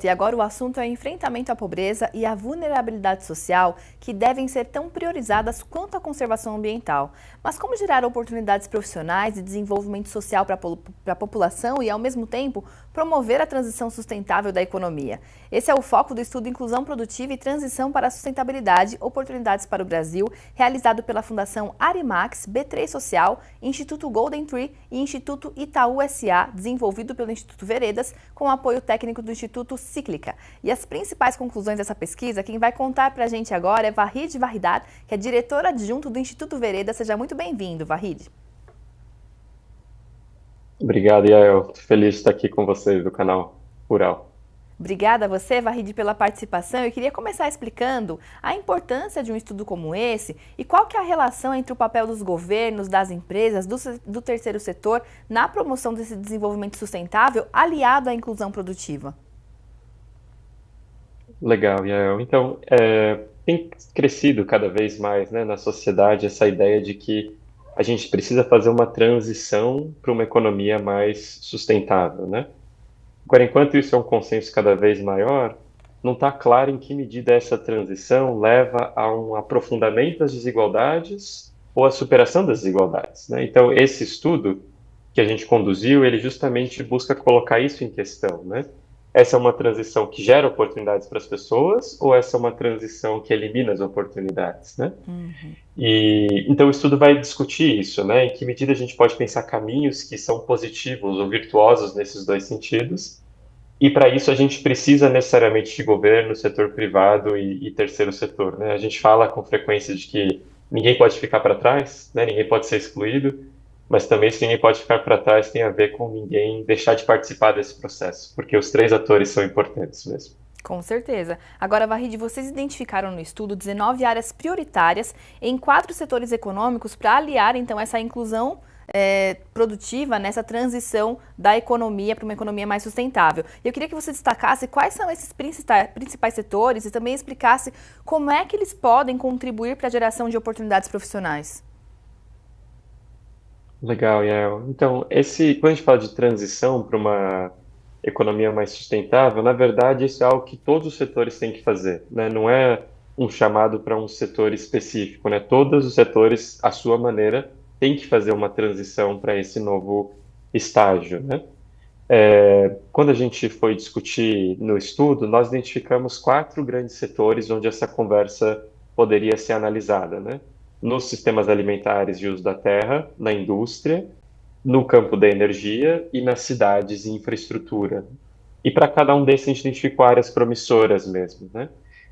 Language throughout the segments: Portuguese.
E agora o assunto é o enfrentamento à pobreza e à vulnerabilidade social, que devem ser tão priorizadas quanto a conservação ambiental. Mas como gerar oportunidades profissionais e desenvolvimento social para a população e, ao mesmo tempo, promover a transição sustentável da economia? Esse é o foco do estudo Inclusão Produtiva e Transição para a Sustentabilidade, Oportunidades para o Brasil, realizado pela Fundação Arimax, B3 Social, Instituto Golden Tree e Instituto Itaú SA, desenvolvido pelo Instituto Veredas, com apoio técnico do Instituto Cíclica. E as principais conclusões dessa pesquisa, quem vai contar para a gente agora é Vahid Vahidar, que é diretor adjunto do Instituto Veredas. Seja muito bem-vindo, Vahid. Obrigado, Yael. Tô feliz de estar aqui com vocês do canal Rural. Obrigada a você, Vahid, pela participação. Eu queria começar explicando a importância de um estudo como esse e qual que é a relação entre o papel dos governos, das empresas, do terceiro setor na promoção desse desenvolvimento sustentável aliado à inclusão produtiva. Legal, Yael. Então, tem crescido cada vez mais, né, na sociedade essa ideia de que a gente precisa fazer uma transição para uma economia mais sustentável, né? Agora, enquanto isso é um consenso cada vez maior, não está claro em que medida essa transição leva a um aprofundamento das desigualdades ou a superação das desigualdades, né? Então, esse estudo que a gente conduziu, ele justamente busca colocar isso em questão, né? Essa é uma transição que gera oportunidades para as pessoas ou essa é uma transição que elimina as oportunidades, né? E então o estudo vai discutir isso, né? Em que medida a gente pode pensar caminhos que são positivos ou virtuosos nesses dois sentidos. E para isso a gente precisa necessariamente de governo, setor privado e terceiro setor, né? A gente fala com frequência de que ninguém pode ficar para trás, né? Ninguém pode ser excluído, mas também se ninguém pode ficar para trás tem a ver com ninguém deixar de participar desse processo, porque os três atores são importantes mesmo. Com certeza. Agora, Vahid, vocês identificaram no estudo 19 áreas prioritárias em 4 setores econômicos para aliar, então, essa inclusão produtiva nessa transição da economia para uma economia mais sustentável. E eu queria que você destacasse quais são esses principais setores e também explicasse como é que eles podem contribuir para a geração de oportunidades profissionais. Legal, Yael. Então, quando a gente fala de transição para uma economia mais sustentável, na verdade, isso é algo que todos os setores têm que fazer, né? Não é um chamado para um setor específico, né? Todos os setores, à sua maneira, têm que fazer uma transição para esse novo estágio, né? Quando a gente foi discutir no estudo, nós identificamos 4 grandes setores onde essa conversa poderia ser analisada, né? Nos sistemas alimentares de uso da terra, na indústria, no campo da energia e nas cidades e infraestrutura. E para cada um desses a gente identificou áreas promissoras mesmo, né?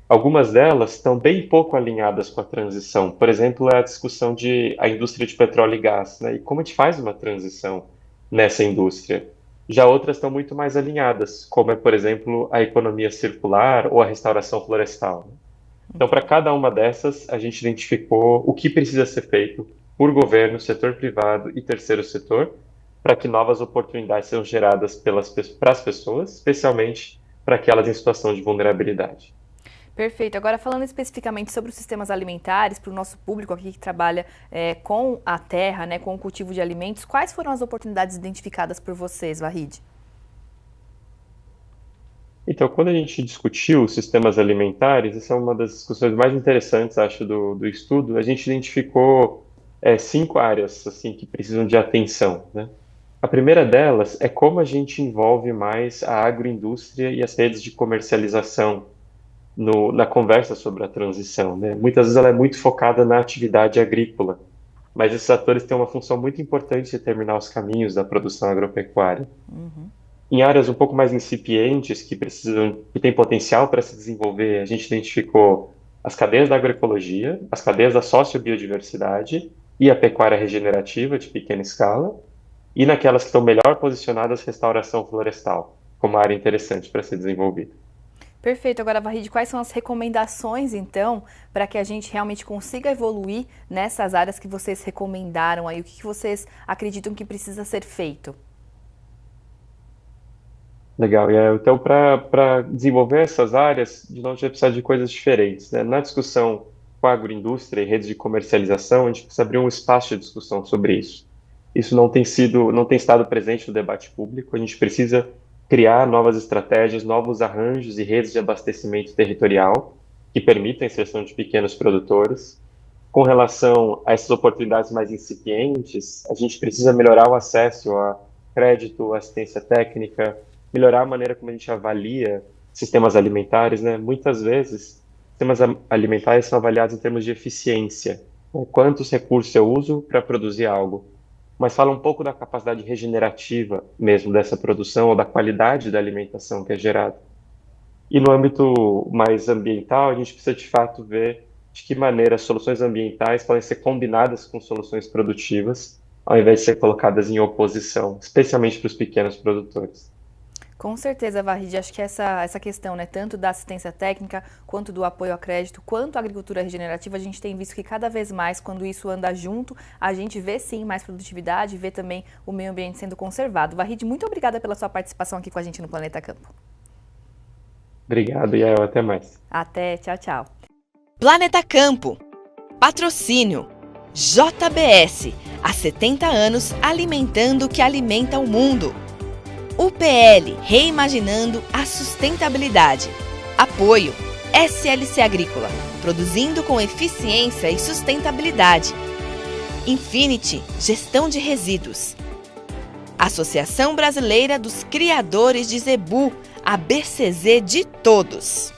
Algumas delas estão bem pouco alinhadas com a transição. Por exemplo, a discussão de a indústria de petróleo e gás, né? E como a gente faz uma transição nessa indústria? Já outras estão muito mais alinhadas, como é, por exemplo, a economia circular ou a restauração florestal, né? Então, para cada uma dessas, a gente identificou o que precisa ser feito por governo, setor privado e terceiro setor, para que novas oportunidades sejam geradas para as pessoas, especialmente para aquelas em situação de vulnerabilidade. Perfeito. Agora, falando especificamente sobre os sistemas alimentares, para o nosso público aqui que trabalha com a terra, né, com o cultivo de alimentos, quais foram as oportunidades identificadas por vocês, Vahid? Então, quando a gente discutiu os sistemas alimentares, essa é uma das discussões mais interessantes, acho, do estudo. A gente identificou 5 áreas assim que precisam de atenção, né? A primeira delas é como a gente envolve mais a agroindústria e as redes de comercialização na conversa sobre a transição, né? Muitas vezes ela é muito focada na atividade agrícola, mas esses atores têm uma função muito importante de determinar os caminhos da produção agropecuária. Em áreas um pouco mais incipientes, que têm potencial para se desenvolver, a gente identificou as cadeias da agroecologia, as cadeias da sociobiodiversidade e a pecuária regenerativa de pequena escala, e naquelas que estão melhor posicionadas, restauração florestal, como área interessante para ser desenvolvida. Perfeito. Agora, Vahid, quais são as recomendações, então, para que a gente realmente consiga evoluir nessas áreas que vocês recomendaram aí? O que vocês acreditam que precisa ser feito? Legal, então para desenvolver essas áreas, de novo, a gente vai precisar de coisas diferentes, né? Na discussão com a agroindústria e redes de comercialização, a gente precisa abrir um espaço de discussão sobre isso. Isso não tem estado presente no debate público, a gente precisa criar novas estratégias, novos arranjos e redes de abastecimento territorial que permitam a inserção de pequenos produtores. Com relação a essas oportunidades mais incipientes, a gente precisa melhorar o acesso a crédito, assistência técnica, melhorar a maneira como a gente avalia sistemas alimentares, né? Muitas vezes, sistemas alimentares são avaliados em termos de eficiência, né? Quantos recursos eu uso para produzir algo. Mas fala um pouco da capacidade regenerativa mesmo dessa produção ou da qualidade da alimentação que é gerada. E no âmbito mais ambiental, a gente precisa de fato ver de que maneira as soluções ambientais podem ser combinadas com soluções produtivas, ao invés de ser colocadas em oposição, especialmente para os pequenos produtores. Com certeza, Wahid, acho que essa questão, né, tanto da assistência técnica, quanto do apoio a crédito, quanto a agricultura regenerativa, a gente tem visto que cada vez mais, quando isso anda junto, a gente vê sim mais produtividade, vê também o meio ambiente sendo conservado. Wahid, muito obrigada pela sua participação aqui com a gente no Planeta Campo. Obrigado, Yael. Até mais. Até, tchau, tchau. Planeta Campo. Patrocínio. JBS. Há 70 anos alimentando o que alimenta o mundo. UPL, reimaginando a sustentabilidade. Apoio, SLC Agrícola, produzindo com eficiência e sustentabilidade. Infinity, gestão de resíduos. Associação Brasileira dos Criadores de Zebu, a BCZ de todos.